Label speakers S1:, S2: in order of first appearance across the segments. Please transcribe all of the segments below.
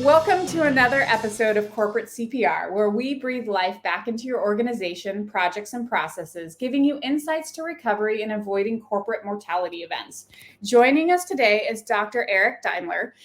S1: Welcome to another episode of Corporate CPR, where we breathe life back into your organization, projects, and processes, giving you insights to recovery and avoiding corporate mortality events. Joining us today is Dr. Eric Daimler.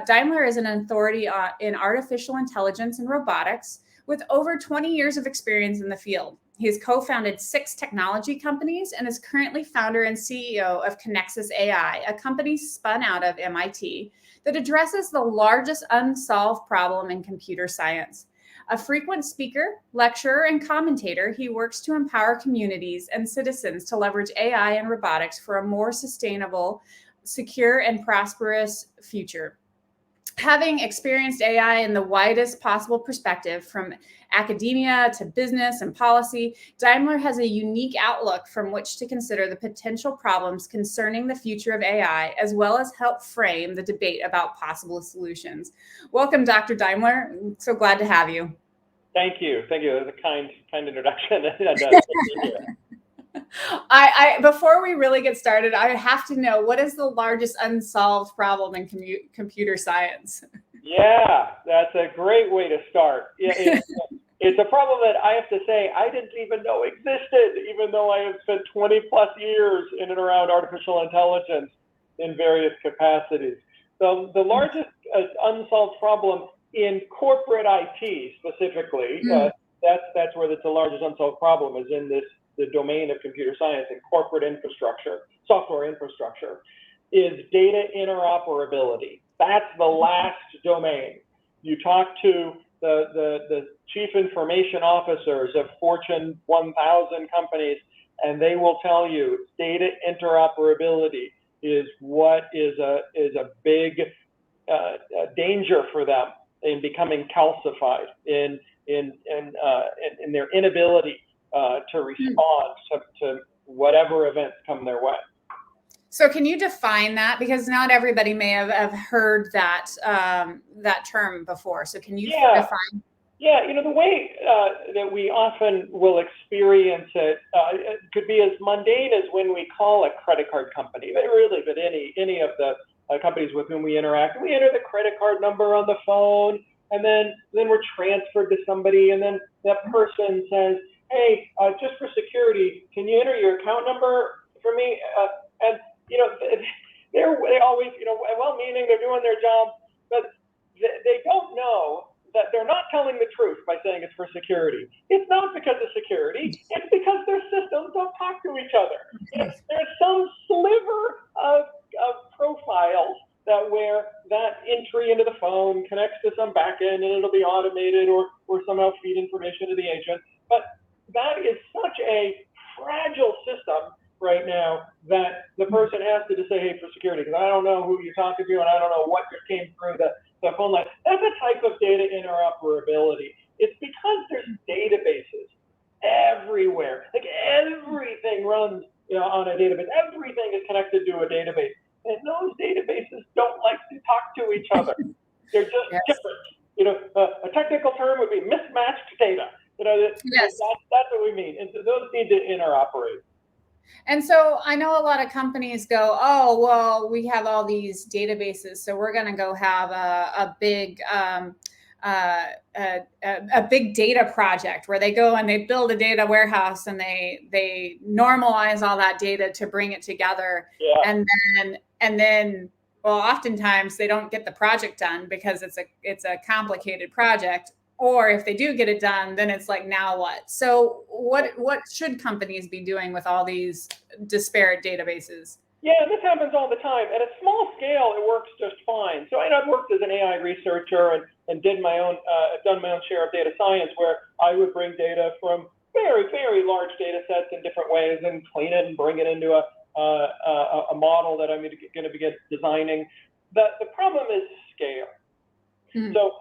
S1: Daimler is an authority in artificial intelligence and robotics with over 20 years of experience in the field. He has co-founded 6 technology companies and is currently founder and CEO of Connexus AI, a company spun out of MIT that addresses the largest unsolved problem in computer science. A frequent speaker, lecturer, and commentator, he works to empower communities and citizens to leverage AI and robotics for a more sustainable, secure, and prosperous future. Having experienced AI in the widest possible perspective, from academia to business and policy, Daimler has a unique outlook from which to consider the potential problems concerning the future of AI, as well as help frame the debate about possible solutions. Welcome, Dr. Daimler. I'm so glad to have you.
S2: Thank you. Thank you. That was a kind introduction.
S1: Before we really get started, I have to know, what is the largest unsolved problem in computer science?
S2: Yeah, that's a great way to start. It's a problem that I have to say I didn't even know existed, even though I have spent 20 plus years in and around artificial intelligence in various capacities. So the largest unsolved problem in corporate IT specifically, that's where the largest unsolved problem is, in the domain of computer science and corporate infrastructure, software infrastructure, is data interoperability. That's the last domain. You talk to the chief information officers of Fortune 1000 companies, and they will tell you data interoperability is what is a big danger for them in becoming calcified, in their inability to respond to whatever events come their way.
S1: So can you define that? Because not everybody may have heard that term before. So can you define?
S2: Yeah, the way that we often will experience it, it could be as mundane as when we call a credit card company, but any of the companies with whom we interact, we enter the credit card number on the phone, and then we're transferred to somebody, and then that person says, hey, just for security, can you enter your account number for me? And they always, well-meaning, they're doing their job, but they don't know that they're not telling the truth by saying it's for security. It's not because of security. It's because their systems don't talk to each other. There's some sliver of profiles where that entry into the phone connects to some backend and it'll be automated or somehow feed information to the agent. But that is such a fragile system right now that the person has to just say, hey, for security, because I don't know who you're talking to and I don't know what just came through the phone line. That's a type of data interoperability. It's because there's databases everywhere. Like everything runs on a database. Everything is connected to a database. And those databases don't like to talk to each other. They're just different. A technical term would be mismatched data. That's what we mean. And so those need to interoperate.
S1: And so I know a lot of companies go, oh, well, we have all these databases, so we're going to go have a big data project where they go and they build a data warehouse and they normalize all that data to bring it together.
S2: Yeah.
S1: And then, well, oftentimes they don't get the project done because it's a complicated project. Or if they do get it done, then it's like, now what? So what should companies be doing with all these disparate databases?
S2: Yeah, this happens all the time. At a small scale, it works just fine. So I've worked as an AI researcher and done my own share of data science, where I would bring data from very, very large data sets in different ways and clean it and bring it into a model that I'm going to begin designing. The problem is scale. So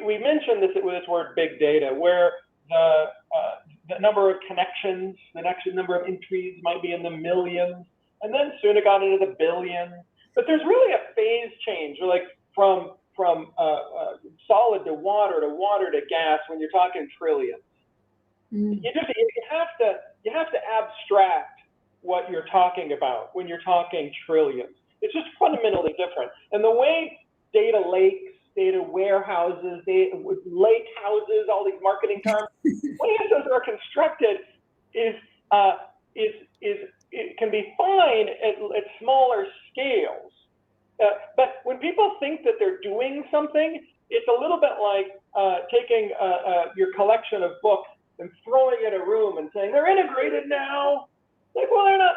S2: we mentioned this word big data, where the number of connections, the next number of entries might be in the millions, and then soon it got into the billions. But there's really a phase change, like from solid to water to gas, when you're talking trillions. You have to abstract what you're talking about when you're talking trillions. It's just fundamentally different. And the way data lakes data warehouses, lake houses, all these marketing terms. The way those are constructed is it can be fine at smaller scales. But when people think that they're doing something, it's a little bit like taking your collection of books and throwing it in a room and saying they're integrated now. Like, well, they're not,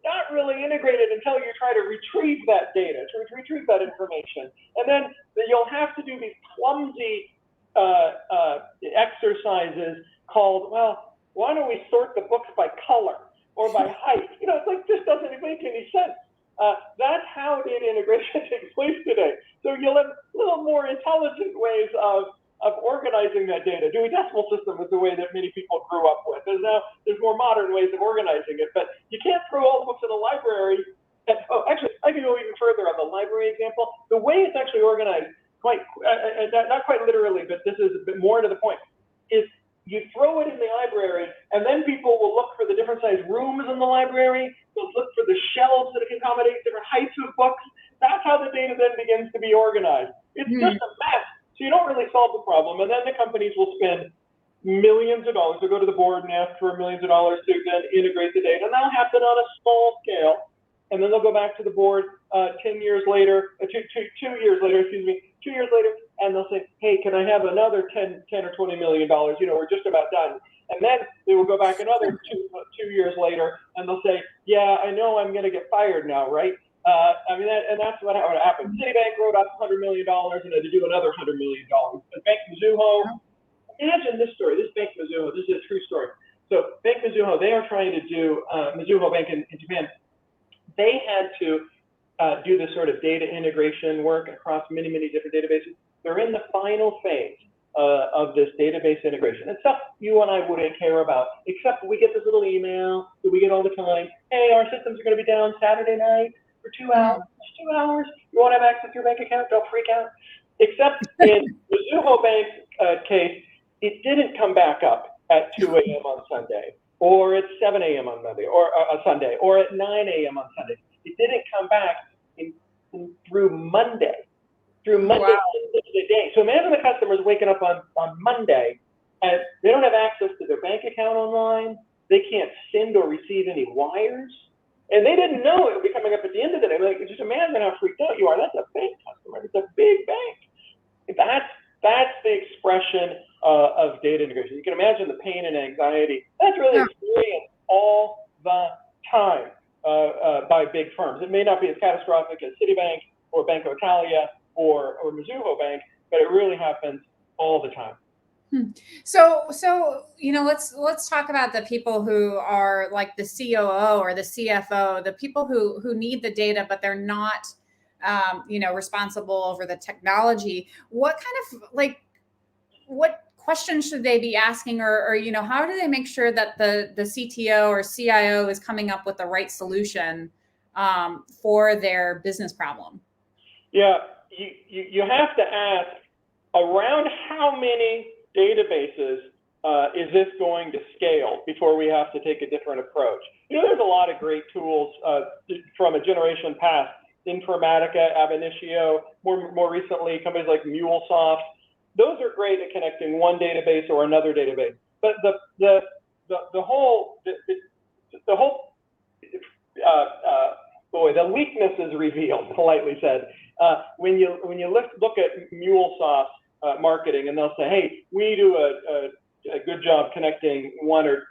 S2: not really integrated until you try to retrieve that data, to retrieve that information. And then you'll have to do these clumsy exercises called, well, why don't we sort the books by color or by height? It's like, this doesn't make any sense. That's how data integration takes place today. So you'll have a little more intelligent ways of organizing that data. Doing decimal system is the way that many people grew up with. There's more modern ways of organizing it, but you can't throw all the books in a library. Actually, I can go even further on the library example. The way it's actually organized, not quite literally, but this is a bit more to the point, is you throw it in the library, and then people will look for the different size rooms in the library. They'll look for the shelves that can accommodate different heights of books. That's how the data then begins to be organized. It's just a mess. So you don't really solve the problem. And then the companies will spend millions of dollars. They'll go to the board and ask for millions of dollars to then integrate the data. And that'll happen on a small scale. And then they'll go back to the board 2 years later, and they'll say, hey, can I have another 10 or $20 million? We're just about done. And then they will go back another 2 years later, and they'll say, yeah, I know I'm going to get fired now, right? And that's what happened. Citibank wrote up $100 million and had to do another $100 million. And Bank Mizuho, imagine this story. This Bank Mizuho, this is a true story. So Bank Mizuho, they are trying to do, Mizuho Bank in Japan, they had to do this sort of data integration work across many, many different databases. They're in the final phase of this database integration. And stuff you and I wouldn't care about, except we get this little email that we get all the time. Hey, our systems are going to be down Saturday night for 2 hours. 2 hours. You won't have access to your bank account. Don't freak out. Except in the Mizuho Bank case, it didn't come back up at 2 a.m. on Sunday, or at 7 a.m. on Monday, or Sunday, or at 9 a.m. on Sunday. It didn't come back through Monday. Wow. The day. So imagine the customers waking up on Monday and they don't have access to their bank account online. They can't send or receive any wires. And they didn't know it would be coming up at the end of the day. Like, just imagine how freaked out you are. That's a bank customer. It's a big bank. That's the expression of data integration. You can imagine the pain and anxiety. That's really experienced all the time by big firms. It may not be as catastrophic as Citibank or Banco Italia or Mizuho Bank, but it really happens all the time.
S1: So let's talk about the people who are like the COO or the CFO, the people who need the data, but they're not, responsible over the technology. What kind of what questions should they be asking, or how do they make sure that the CTO or CIO is coming up with the right solution for their business problem?
S2: Yeah, you have to ask around how many databases is this going to scale before we have to take a different approach. There's a lot of great tools from a generation past. Informatica, Ab Initio, more recently, companies like MuleSoft. Those are great at connecting one database or another database. But the weakness is revealed, politely said. When you look at MuleSoft marketing, and they'll say, hey, we do a good job connecting one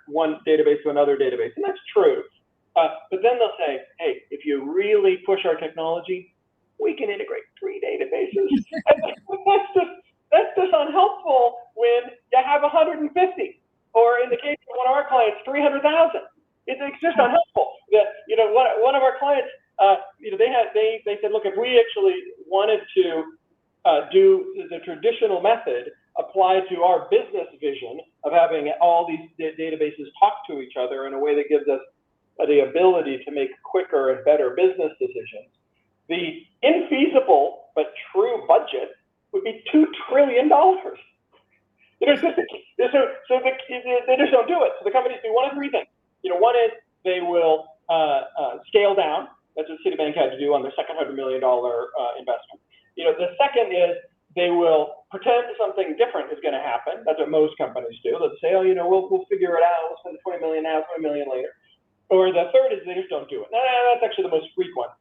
S2: database to another database, and that's true. But then they'll say, hey, if you really push our technology, we can integrate 3 databases. That's just unhelpful when you have 150, or in the case of one of our clients, 300,000. It's just unhelpful. One of our clients, they said, look, if we actually wanted to do the traditional method applied to our business vision of having all these databases talk to each other in a way that gives us the ability to make quicker and better business decisions, the infeasible but true budget would be $2 trillion. They just don't do it. So the companies do one of 3 things. One is they will scale down. That's what Citibank had to do on their second $100 million investment. The second is they will pretend something different is going to happen. That's what most companies do. They'll say, oh, we'll figure it out. We'll spend 20 million now, 20 million later. Or the third is they just don't do it. That's actually the most frequent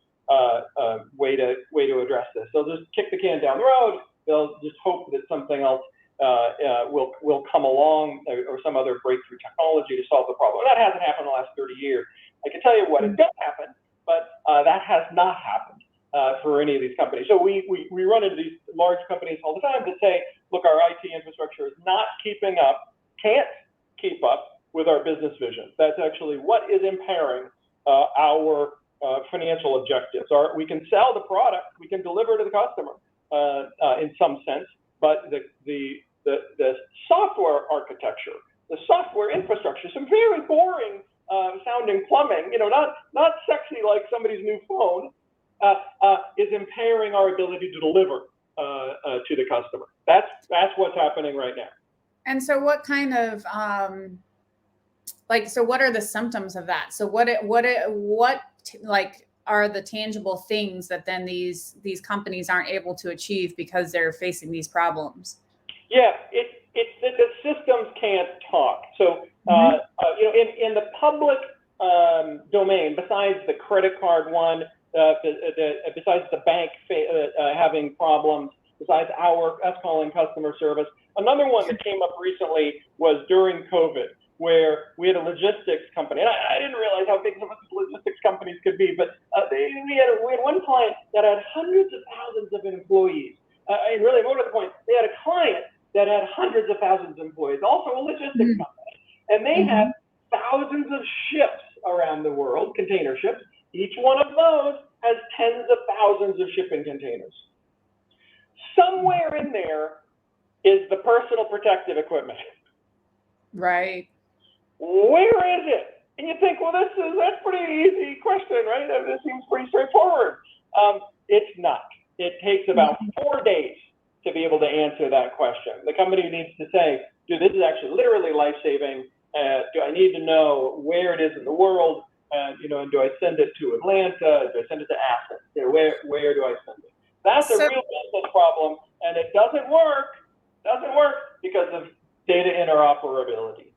S2: way to address this. They'll just kick the can down the road. They'll just hope that something else will come along, or some other breakthrough technology to solve the problem. That hasn't happened in the last 30 years. I can tell you what it does happen, but that has not happened for any of these companies. So we run into these large companies all the time that say, look, our IT infrastructure is not keeping up, can't keep up with our business vision. That's actually what is impairing our financial objectives. We can sell the product, we can deliver to the customer in some sense, but the software architecture, the software infrastructure, some very boring sounding plumbing, not sexy like somebody's new phone, is impairing our ability to deliver to the customer. That's what's happening right now.
S1: And so what kind of so what are the symptoms of that? So what are the tangible things that then these companies aren't able to achieve because they're facing these problems?
S2: Yeah, it's that the systems can't talk. So in the public domain, besides the credit card one, besides the bank having problems, besides us calling customer service, another one that came up recently was during COVID, where we had a logistics company, and I didn't realize how big some of these logistics companies could be, but we had one client that had hundreds of thousands of employees. And really, more to the point, they had a client that had hundreds of thousands of employees, also a logistics company. And they had thousands of ships around the world, container ships. Each one of those has tens of thousands of shipping containers. Somewhere in there is the personal protective equipment.
S1: Right.
S2: Where is it? And you think, well, that's a pretty easy question, right? This seems pretty straightforward. It's not. It takes about 4 days to be able to answer that question. The company needs to say, dude, this is actually literally life-saving. Do I need to know where it is in the world? And do I send it to Atlanta? Do I send it to Athens? Where do I send it? That's a real business problem, and it doesn't work because of data interoperability.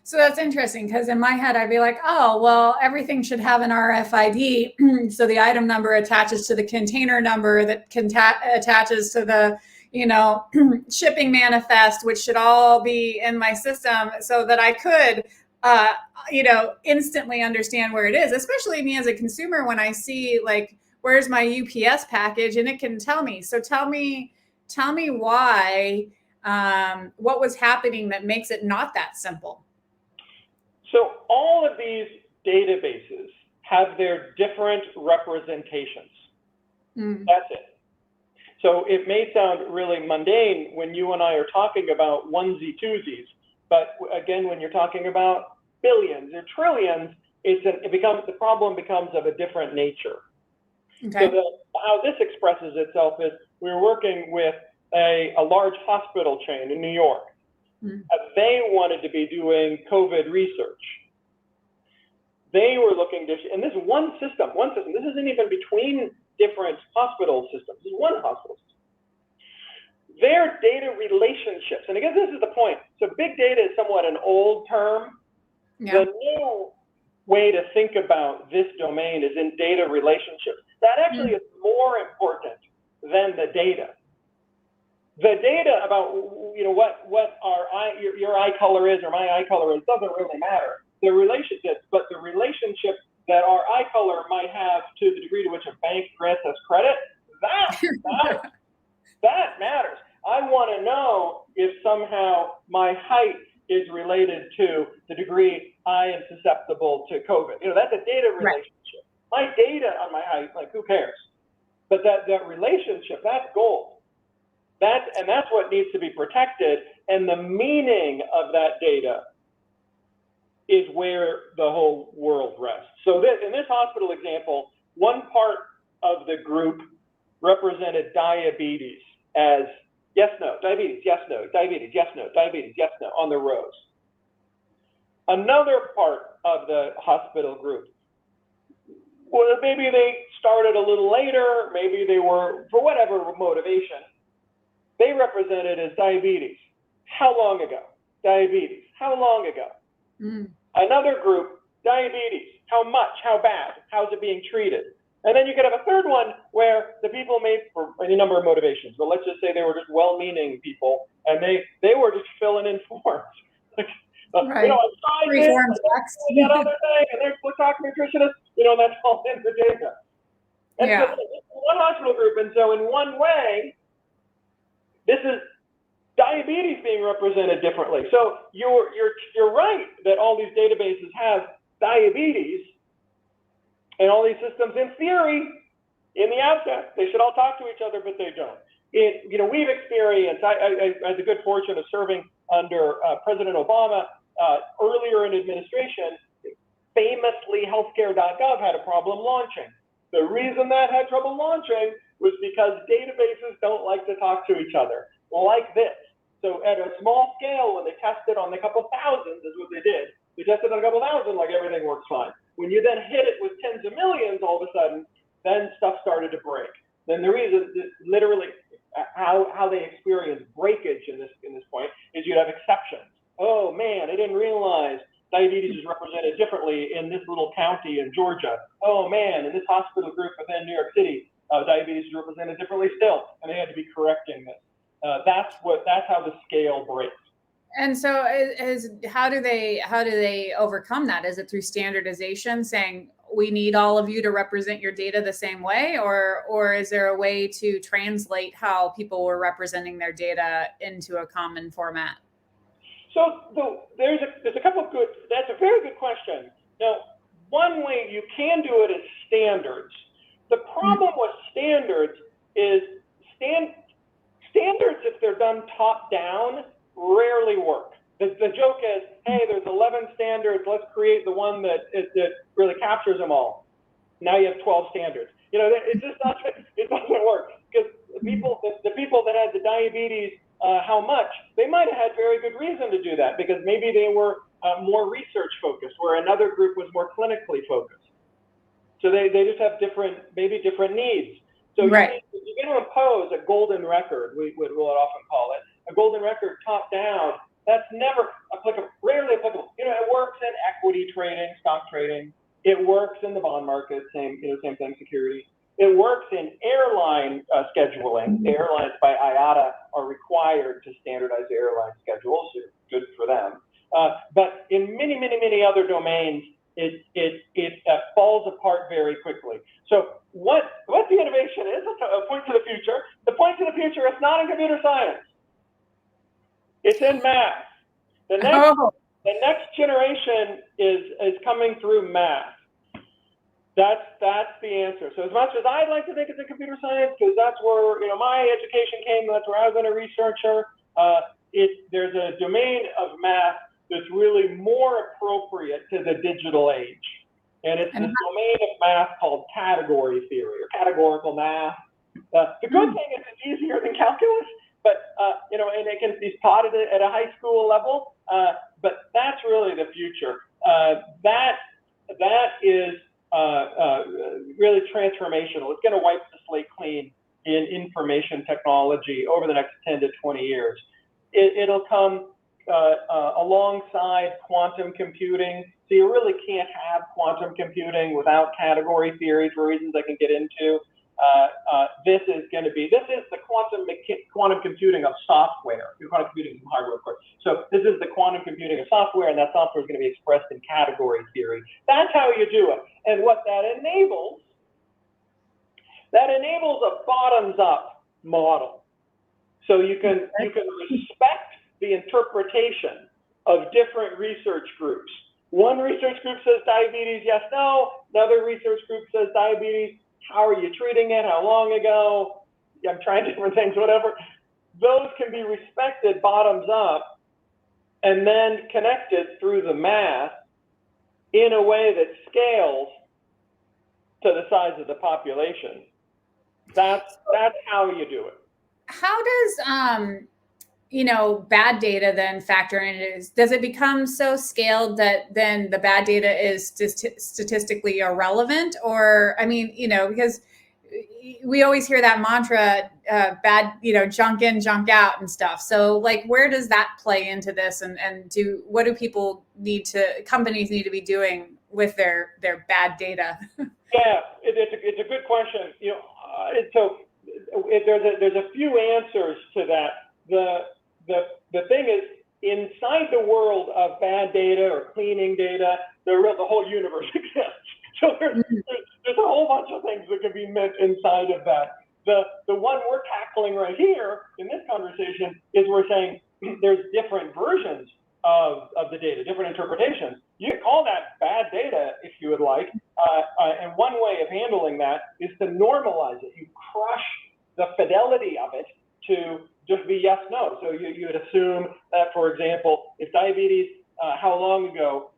S1: So that's interesting, because in my head, I'd be like, oh, well, everything should have an RFID. So the item number attaches to the container number that attaches to the, shipping manifest, which should all be in my system so that I could, instantly understand where it is, especially me as a consumer when I see where's my UPS package, and it can tell me. So tell me why, what was happening that makes it not that simple?
S2: So all of these databases have their different representations. That's it. So it may sound really mundane when you and I are talking about onesie-twosies, but again, when you're talking about billions or trillions, the problem becomes of a different nature.
S1: Okay.
S2: So how this expresses itself is we're working with a large hospital chain in New York. They wanted to be doing COVID research. They were looking to, and this is one system. This isn't even between different hospital systems. This is one hospital system. Their data relationships, and again, this is the point. So big data is somewhat an old term. Yeah. The new way to think about this domain is in data relationships. That actually is more important than the data. The data about what your eye color is or my eye color is doesn't really matter. The relationship that our eye color might have to the degree to which a bank grants us credit, that matters. That matters. I want to know if somehow my height is related to the degree I am susceptible to COVID. That's a data relationship. Right. My data on my height, who cares? But that relationship, that's gold. That's what needs to be protected, and the meaning of that data is where the whole world rests. So in this hospital example, one part of the group represented diabetes as yes, no, diabetes, yes, no, diabetes, yes, no, diabetes, yes, no, on the rows. Another part of the hospital group, well, maybe they started a little later, maybe they were, for whatever motivation, they represent it as diabetes. How long ago? Diabetes. How long ago? Another group, diabetes. How much? How bad? How's it being treated? And then you could have a third one where the people made for any number of motivations, but let's just say they were just well-meaning people, and they were just filling in forms.
S1: Right.
S2: You know, I'm trying this, that other thing, and they're talking nutritionists, you know, that's all in the data. And so this is one hospital group, and so in one way, this is diabetes being represented differently. So you're right that all these databases have diabetes, and all these systems, in theory, in the outset, they should all talk to each other, but they don't. You know, we've experienced. I had the good fortune of serving under President Obama earlier in administration. Famously, healthcare.gov had a problem launching. The reason that had trouble launching was because databases don't like to talk to each other like this. So at a small scale, when they tested on a couple thousands, is what they did. They tested on a couple thousand, like everything works fine. When you then hit it with tens of millions, all of a sudden, then stuff started to break. Then the reason, literally, how they experience breakage in this point is you'd have exceptions. Oh man, I didn't realize diabetes is represented differently in this little county in Georgia. Oh man, in this hospital group within New York City, diabetes is represented differently still, and they had to be correcting this. That's how the scale breaks.
S1: And so how do they overcome that? Is it through standardization, saying we need all of you to represent your data the same way, or is there a way to translate how people were representing their data into a common format?
S2: So there's a couple of good, that's a very good question. Now, one way you can do it is standards. The problem with standards is standards, if they're done top down, rarely work. The joke is, hey, there's 11 standards, let's create the one that really captures them all. Now you have 12 standards. You know, it just doesn't work, because the people that had the diabetes, how much, they might have had very good reason to do that, because maybe they were more research focused, where another group was more clinically focused. So they just have different needs. So
S1: right.
S2: you're going to impose a golden record, we'll often call it, a golden record top down. That's never applicable, rarely applicable. You know, it works in equity trading, stock trading. It works in the bond market, same thing, security. It works in airline scheduling. The airlines by IATA are required to standardize airline schedules. It's good for them. But in many other domains, it falls apart very quickly. So what the innovation is, a point to the future. The point to the future is not in computer science. It's in math. The next generation is coming through math. That's the answer. So as much as I'd like to think it's in computer science, because that's where my education came, that's where I was a researcher, there's a domain of math that's really more appropriate to the digital age. And it's this domain of math called category theory or categorical math. The good thing is it's easier than calculus, but and it can be taught at a high school level. But that's really the future. That is really transformational. It's going to wipe the slate clean in information technology over the next 10 to 20 years. It'll come alongside quantum computing. So you really can't have quantum computing without category theory for reasons I can get into. This is the quantum computing of software. Quantum computing is hardware, of course. So this is the quantum computing of software, and that software is going to be expressed in category theory. That's how you do it. And what that enables a bottoms-up model. So you can respect the interpretation of different research groups. One research group says diabetes, yes, no. Another research group says diabetes, how are you treating it? How long ago? I'm trying different things, whatever. Those can be respected bottoms up and then connected through the math in a way that scales to the size of the population. That's how you do it.
S1: How does bad data then factor in? Does it become so scaled that then the bad data is statistically irrelevant? Or, because we always hear that mantra, bad, junk in, junk out and stuff. So like, where does that play into this? And what do companies need to be doing with their bad data?
S2: Yeah, it's a good question. There's a few answers to that. The thing is, inside the world of bad data or cleaning data, the whole universe exists. So there's a whole bunch of things that can be meant inside of that. The one we're tackling right here in this conversation is we're saying there's different versions of the data, different interpretations. You can call that bad data if you would like, and one way of handling that is to normalize it. You crush the fidelity of it to just be yes, no. So you would assume that, for example, if diabetes, how long ago?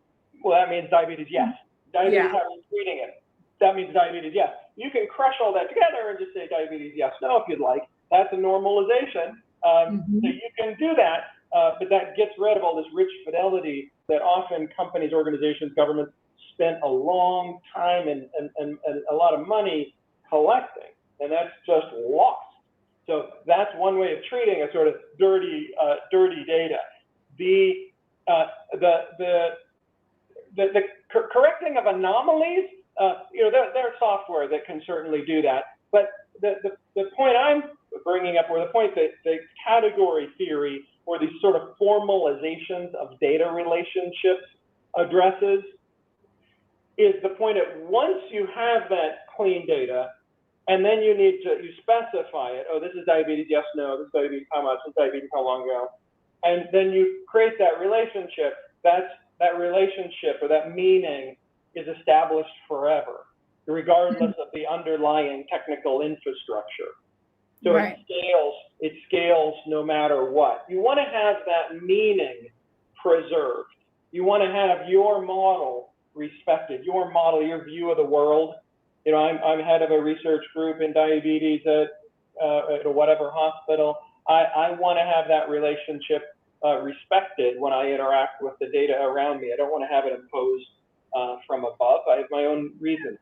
S2: Well, that means diabetes, yes. Diabetes, how are you treating it? That means diabetes, yes. You can crush all that together and just say diabetes, yes, no, if you'd like. That's a normalization. So you can do that, but that gets rid of all this rich fidelity that often companies, organizations, governments spent a long time and a lot of money collecting, and that's just lost. So that's one way of treating a sort of dirty data. The correcting of anomalies, there's software that can certainly do that. But the point I'm bringing up, or the point that the category theory, or these sort of formalizations of data relationships addresses, is the point that once you have that clean data, and then you specify it. Oh, this is diabetes, yes, no. This is diabetes, how much? This is diabetes, how long ago? And then you create that relationship. That relationship or that meaning is established forever, regardless of the underlying technical infrastructure. So right. It scales no matter what. You want to have that meaning preserved. You want to have your model respected, your model, your view of the world. I'm head of a research group in diabetes at whatever hospital. I want to have that relationship respected when I interact with the data around me. I don't want to have it imposed from above. I have my own reasons.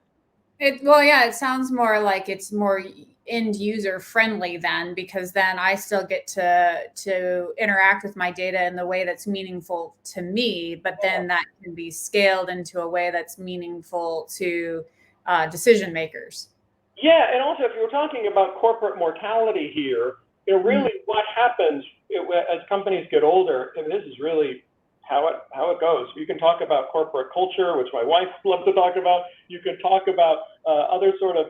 S1: It sounds more like it's more end user friendly then, because then I still get to interact with my data in the way that's meaningful to me, but then that can be scaled into a way that's meaningful to decision makers.
S2: Yeah, and also if you're talking about corporate mortality here, really what happens as companies get older, and this is really how it goes. You can talk about corporate culture, which my wife loves to talk about. You can talk about other sort of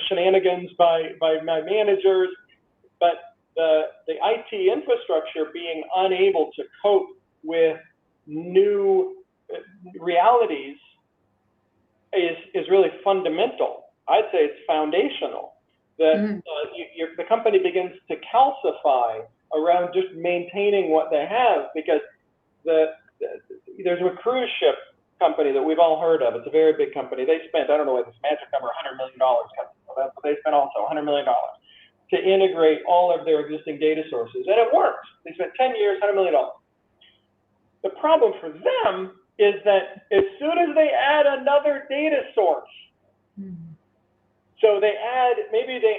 S2: shenanigans by my managers, but the IT infrastructure being unable to cope with new realities is really fundamental. I'd say it's foundational. That the company begins to calcify around just maintaining what they have, because there's a cruise ship company that we've all heard of. It's a very big company. They spent, I don't know what this magic number, $100 million. They spent also $100 million to integrate all of their existing data sources, and it works. They spent 10 years, $100 million. The problem for them is that as soon as they add another data source, so maybe they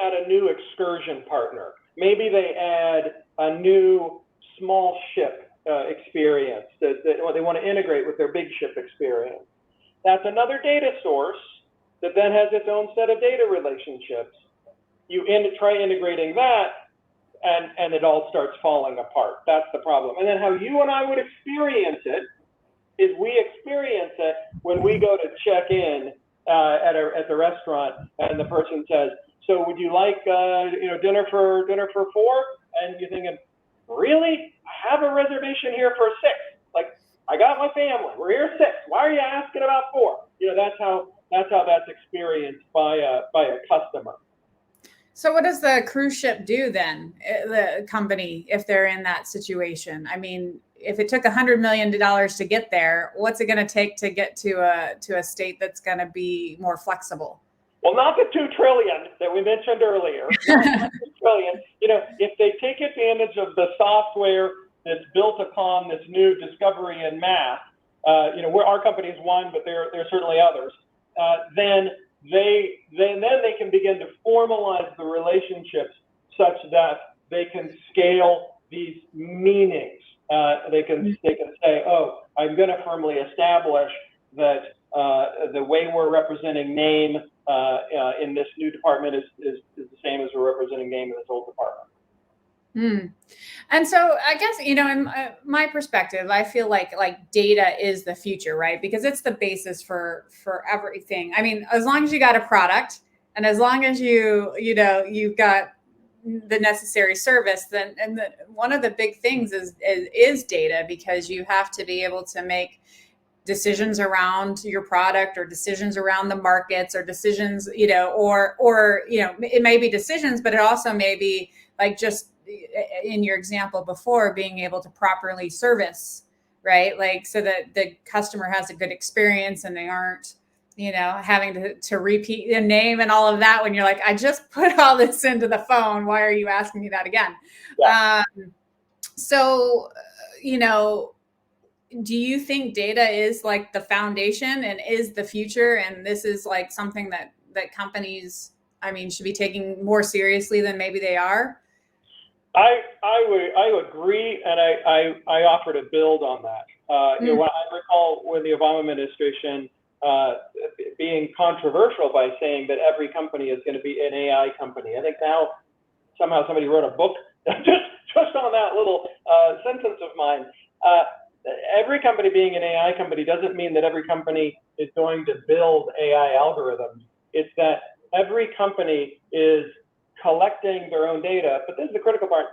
S2: add a new excursion partner. Maybe they add a new small ship experience that they want to integrate with their big ship experience. That's another data source that then has its own set of data relationships. You try integrating that, and it all starts falling apart. That's the problem. And then how you and I would experience it is we experience it when we go to check in at the restaurant, and the person says, "So would you like dinner for 4?" And you're thinking, "Really? I have a reservation here for 6. Like, I got my family. We're here 6. Why are you asking about 4?" That's how that's experienced by a customer.
S1: So what does the cruise ship do then, the company, if they're in that situation? I mean, if it took $100 million to get there, what's it going to take to get to a state that's going to be more flexible?
S2: Well, not the $2 trillion that we mentioned earlier. Not the $2 trillion. If they take advantage of the software that's built upon this new discovery in math, where our company is one, but there are certainly others. Then then they can begin to formalize the relationships such that they can scale these meanings. They can say, oh, I'm going to firmly establish that the way we're representing name in this new department is the same as we're representing name in this old department.
S1: And so I guess, in my perspective, I feel like data is the future, right? Because it's the basis for everything. I mean, as long as you got a product and as long as you've got the necessary service, then one of the big things is data, because you have to be able to make decisions around your product or decisions around the markets or decisions, or it may be decisions, but it also may be like, just in your example before, being able to properly service, right? Like, so that the customer has a good experience and they aren't, having to repeat the name and all of that when you're like, I just put all this into the phone. Why are you asking me that again?
S2: Yeah.
S1: So, do you think data is like the foundation and is the future? And this is like something that companies, should be taking more seriously than maybe they are?
S2: I agree, and I offer to build on that. When I recall when the Obama administration being controversial by saying that every company is going to be an AI company. I think now somehow somebody wrote a book just on that little sentence of mine. Every company being an AI company doesn't mean that every company is going to build AI algorithms. It's that every company is collecting their own data, but this is the critical part.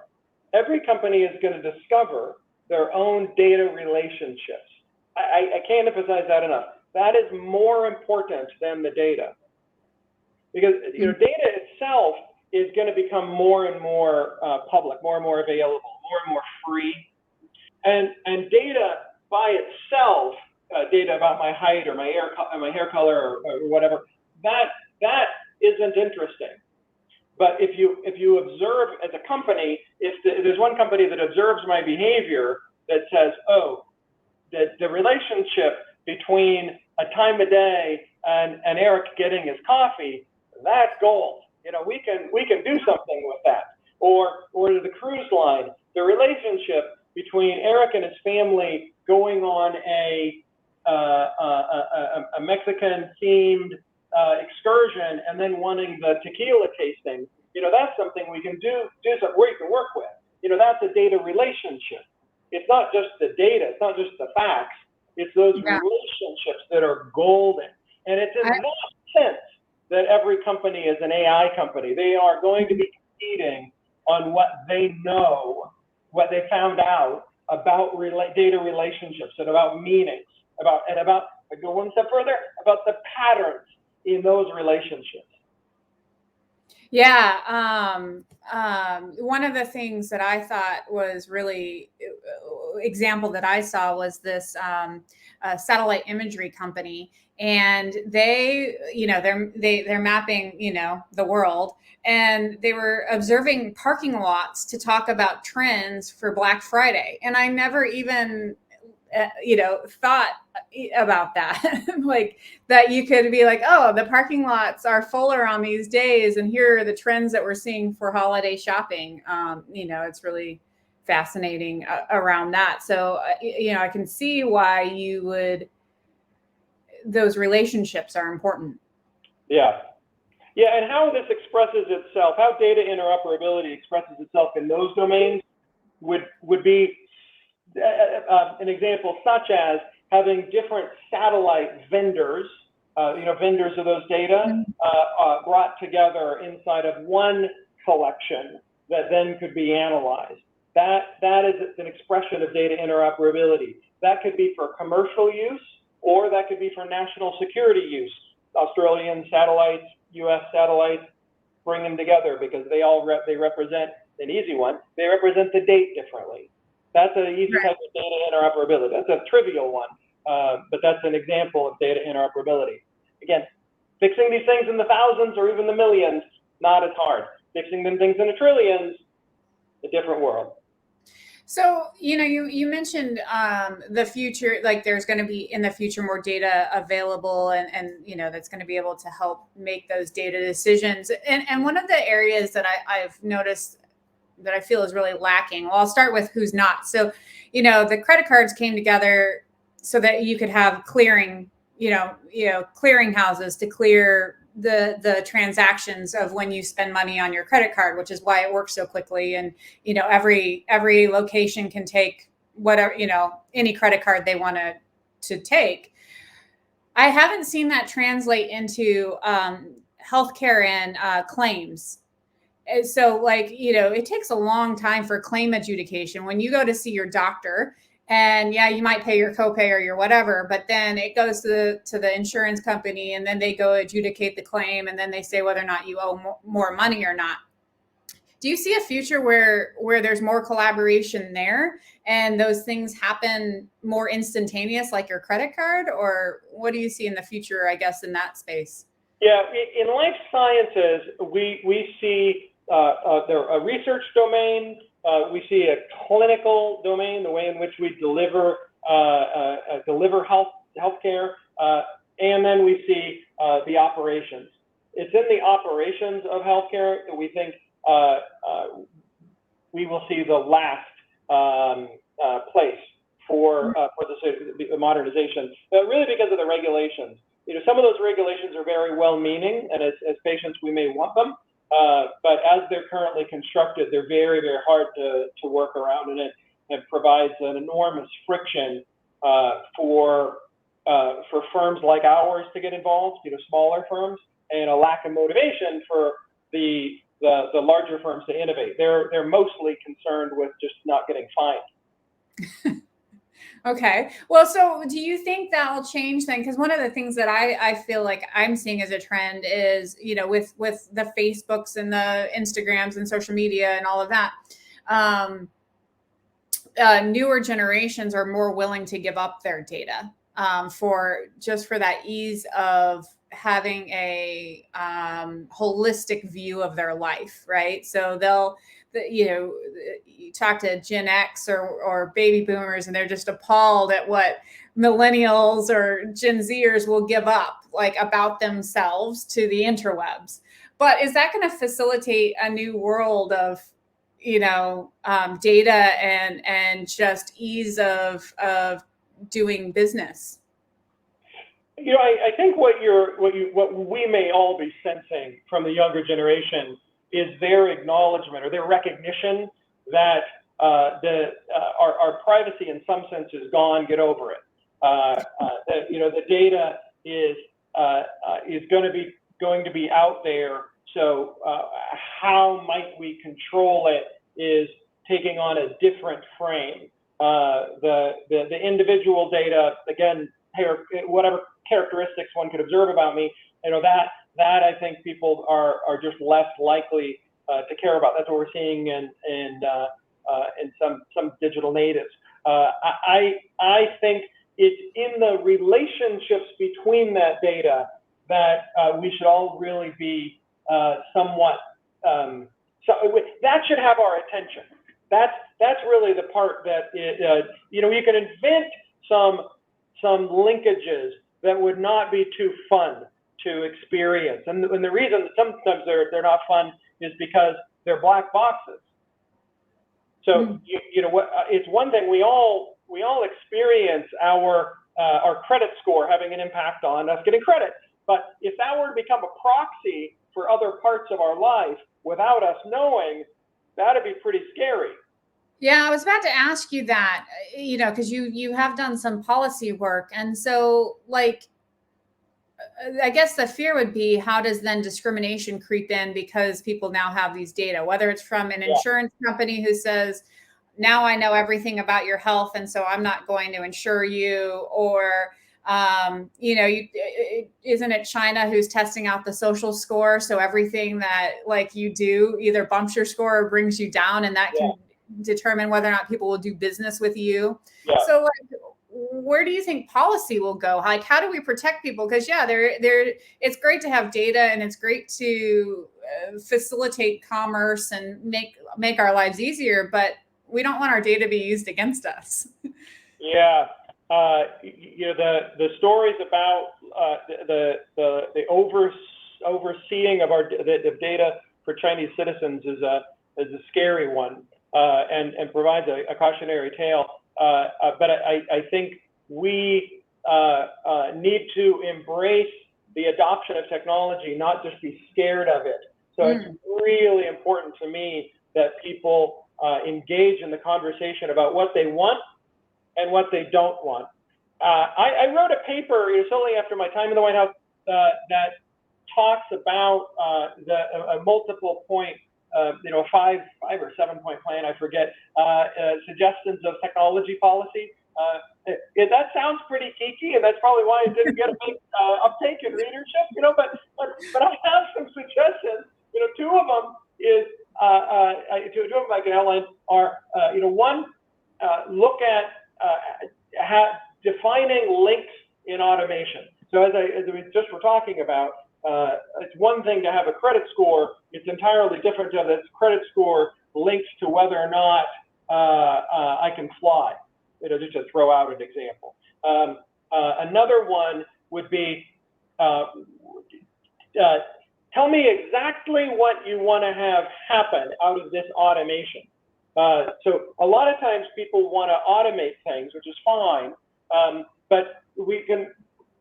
S2: Every company is going to discover their own data relationships. I can't emphasize that enough. That is more important than the data, because data itself is going to become more and more public, more and more available, more and more free, and data by itself, data about my height or my hair color or whatever, that isn't interesting. But if you observe as a company, if there's one company that observes my behavior that says, oh, the relationship between a time of day and Eric getting his coffee, that's gold. We can do something with that. Or the cruise line, the relationship between Eric and his family going on a Mexican themed excursion and then wanting the tequila tasting, that's something we can do something where you can work with. That's a data relationship. It's not just the data, it's not just the facts, it's those relationships that are golden. And it's in no sense that every company is an AI company. They are going to be competing on what they know, what they found out about data relationships and about meanings, I go one step further, about the patterns in those relationships.
S1: Yeah. One of the things that I thought was really example that I saw was this satellite imagery company, and they, they're mapping, the world, and they were observing parking lots to talk about trends for Black Friday. And I never even thought about that. Like, that you could be like, oh, the parking lots are fuller on these days, and here are the trends that we're seeing for holiday shopping. It's really fascinating around that. So, I can see why those relationships are important.
S2: Yeah. Yeah, and how this expresses itself, how data interoperability expresses itself in those domains would be an example, such as having different satellite vendors, vendors of those data, brought together inside of one collection that then could be analyzed. That is an expression of data interoperability. That could be for commercial use, or that could be for national security use. Australian satellites, US satellites, bring them together because they represent an easy one. They represent the date differently. That's an easy type of data interoperability. That's a trivial one, but that's an example of data interoperability. Again, fixing these things in the thousands or even the millions, not as hard. Fixing them things in the trillions, a different world.
S1: So, you mentioned the future, like there's going to be in the future more data available and that's going to be able to help make those data decisions. And one of the areas that I've noticed that I feel is really lacking. Well, I'll start with who's not. So, the credit cards came together so that you could have clearing, clearing houses to clear the transactions of when you spend money on your credit card, which is why it works so quickly. And, every location can take whatever, any credit card they want to take. I haven't seen that translate into healthcare and claims. So it takes a long time for claim adjudication when you go to see your doctor, and yeah, you might pay your copay or your whatever, but then it goes to the insurance company, and then they go adjudicate the claim, and then they say whether or not you owe more money or not. Do you see a future where there's more collaboration there and those things happen more instantaneous, like your credit card? Or what do you see in the future, I guess, in that space?
S2: Yeah, in life sciences, we see there a research domain, we see a clinical domain, the way in which we deliver healthcare, and then we see the operations. It's in the operations of healthcare that we think we will see the last place for the modernization, but really because of the regulations. Some of those regulations are very well-meaning, and as patients, we may want them, but as they're currently constructed, they're very, very hard to work around, and it provides an enormous friction for firms like ours to get involved, smaller firms, and a lack of motivation for the larger firms to innovate. They're mostly concerned with just not getting fined.
S1: Okay. Well, so do you think that will change then? Because one of the things that I feel like I'm seeing as a trend is, with the Facebooks and the Instagrams and social media and all of that, newer generations are more willing to give up their data for that ease of having a holistic view of their life, right? So you talk to Gen X or baby boomers, and they're just appalled at what millennials or Gen Zers will give up, like, about themselves to the interwebs. But is that going to facilitate a new world of data and just ease of doing business?
S2: I think what we may all be sensing from the younger generation is their acknowledgement or their recognition that our privacy in some sense is gone. Get over it. The data is going to be out there. So how might we control it is taking on a different frame. The individual data, again, whatever characteristics one could observe about me, that I think people are just less likely to care about. That's what we're seeing in some digital natives. I think it's in the relationships between that data that we should all really be somewhat. That should have our attention. That's really the part that you can invent some linkages that would not be too fun to experience, and the reason that sometimes they're not fun is because they're black boxes. So it's one thing we all experience our credit score having an impact on us getting credit, but if that were to become a proxy for other parts of our life without us knowing, that'd be pretty scary.
S1: Yeah, I was about to ask you that, because you have done some policy work, and so I guess the fear would be, how does then discrimination creep in because people now have these data, whether it's from an insurance company who says, now I know everything about your health, and so I'm not going to insure you, or isn't it China who's testing out the social score, so everything that you do either bumps your score or brings you down, and that can determine whether or not people will do business with you. So where do you think policy will go? How do we protect people? Because it's great to have data, and it's great to facilitate commerce and make our lives easier, but want our data to be used against us.
S2: Yeah. The stories about the overseeing of the data for Chinese citizens is a scary one, and provides a cautionary tale. But I think we need to embrace the adoption of technology, not just be scared of it. So it's really important to me that people engage in the conversation about what they want and what they don't want. I wrote a paper shortly after my time in the White House that talks about a multiple point, five or 7 point plan, I forget, suggestions of technology policy. That sounds pretty geeky, and that's probably why it didn't get a big uptake in readership, but I have some suggestions. Two of them is, two of them I can outline are, one, look at defining links in automation. So as we just were talking about, it's one thing to have a credit score. It's entirely different to have that credit score linked to whether or not I can fly. Just to throw out an example. Another one would be, tell me exactly what you want to have happen out of this automation. So a lot of times people want to automate things, which is fine, but we can,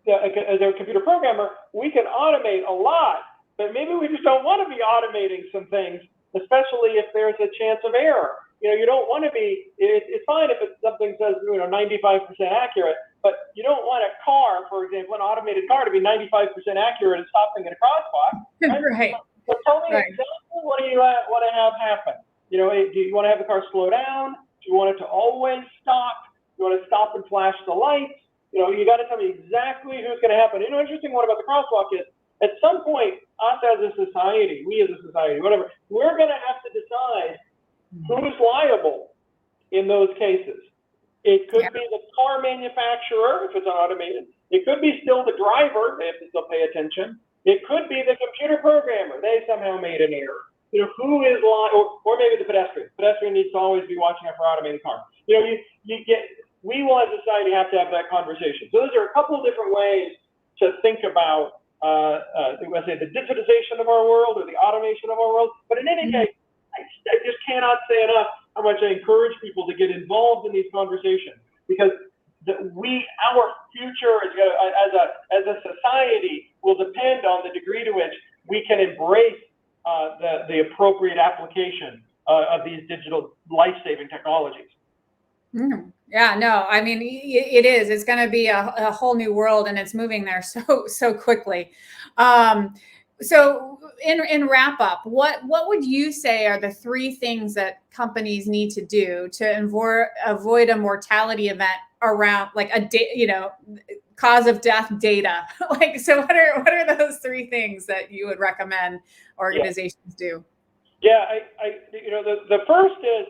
S2: as a computer programmer, we can automate a lot, but maybe we just don't want to be automating some things, especially if there's a chance of error. You don't want to be, it's fine if something says, 95% accurate, but you don't want a car, for example, an automated car to be 95% accurate at stopping at a crosswalk.
S1: Right.
S2: So tell me exactly what do you want to have happen? Do you want to have the car slow down? Do you want it to always stop? Do you want to stop and flash the lights? You got to tell me exactly who's going to happen. Interesting one about the crosswalk is, at some point, us as a society, we as a society, whatever, we're going to have to decide who's liable in those cases. It could be the car manufacturer, if it's automated. It could be still the driver, they have to still pay attention. It could be the computer programmer, they somehow made an error. Who is liable, or maybe the pedestrian. Pedestrian needs to always be watching out for automated car. We will as a society have to have that conversation. So those are a couple of different ways to think about, let's say, the digitization of our world or the automation of our world. But in any case, I just cannot say enough how much I encourage people to get involved in these conversations, because our future as a society will depend on the degree to which we can embrace the appropriate application of these digital life-saving technologies.
S1: Yeah, no, I mean, it is. It's going to be a whole new world, and it's moving there so quickly. So in wrap up, what would you say are the 3 things that companies need to do to avoid a mortality event around cause of death data? So what are those 3 things that you would recommend organizations do?
S2: Yeah, the first is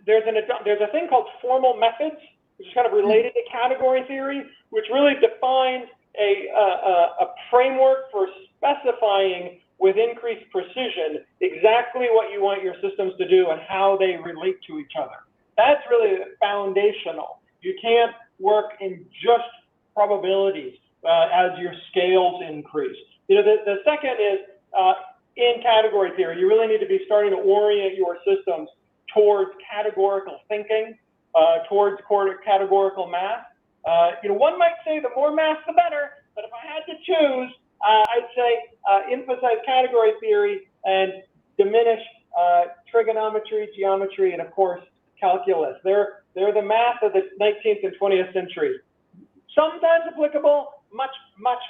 S2: there's a thing called formal methods, which is kind of related to category theory, which really defines a framework for specifying with increased precision exactly what you want your systems to do and how they relate to each other. That's really foundational. You can't work in just probabilities as your scales increase. The second is in category theory, you really need to be starting to orient your systems towards categorical thinking, towards categorical math. One might say the more math, the better, but if I had to choose, I'd say emphasize category theory and diminish trigonometry, geometry, and of course, calculus. They're the math of the 19th and 20th centuries. Sometimes applicable, much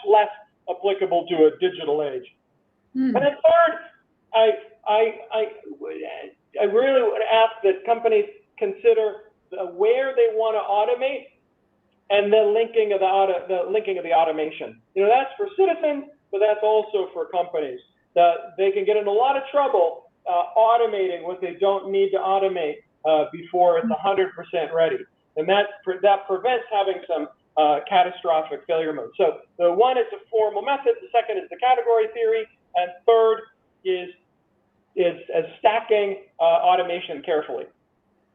S2: less applicable to a digital age. And then third, I really would ask that companies consider where they want to automate and the linking of the automation. That's for citizens, but that's also for companies. They can get in a lot of trouble automating what they don't need to automate before it's 100% ready, and that prevents having some catastrophic failure mode. So the one is the formal method, the second is the category theory, and third is stacking automation carefully.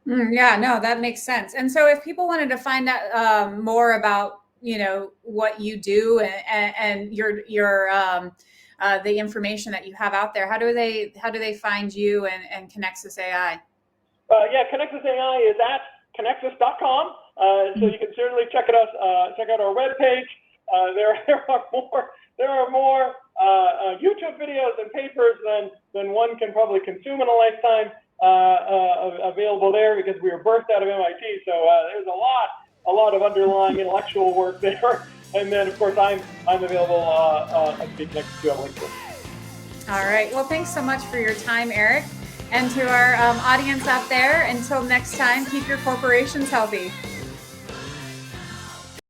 S1: Yeah, no, that makes sense. And so if people wanted to find out more about, what you do and the information that you have out there, how do they find you and Connexus AI?
S2: Yeah, Connexus AI is at connexus.com. So you can certainly check out our webpage. There are more YouTube videos and papers than one can probably consume in a lifetime available there, because we were birthed out of MIT. So there's a lot of underlying intellectual work there. And then, of course, I'm available at Be Connected to on LinkedIn.
S1: All right. Well, thanks so much for your time, Eric. And to our audience out there, until next time, keep your corporations healthy.